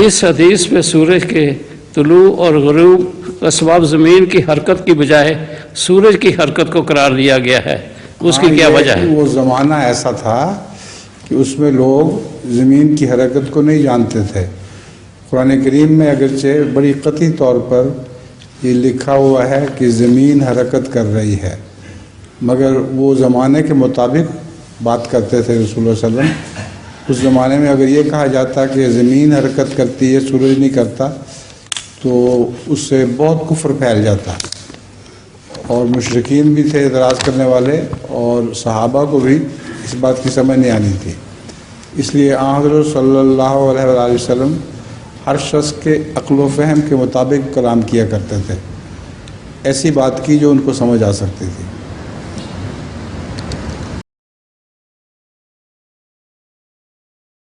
اس حدیث میں سورج کے طلوع اور غروب کا سبب زمین کی حرکت کی بجائے سورج کی حرکت کو قرار دیا گیا ہے، اس کی کیا وجہ ہے؟ وہ زمانہ ایسا تھا کہ اس میں لوگ زمین کی حرکت کو نہیں جانتے تھے۔ قرآن کریم میں اگرچہ بڑی قطعی طور پر یہ لکھا ہوا ہے کہ زمین حرکت کر رہی ہے، مگر وہ زمانے کے مطابق بات کرتے تھے رسول اللہ صلی اللہ علیہ وسلم۔ اس زمانے میں اگر یہ کہا جاتا کہ زمین حرکت کرتی ہے سورج نہیں کرتا تو اس سے بہت کفر پھیل جاتا، اور مشرکین بھی تھے اعتراض کرنے والے، اور صحابہ کو بھی اس بات کی سمجھ نہیں آنی تھی۔ اس لیے آن حضرت صلی اللہ علیہ وآلہ وسلم ہر شخص کے عقل و فہم کے مطابق کلام کیا کرتے تھے، ایسی بات کی جو ان کو سمجھ آ سکتی تھی۔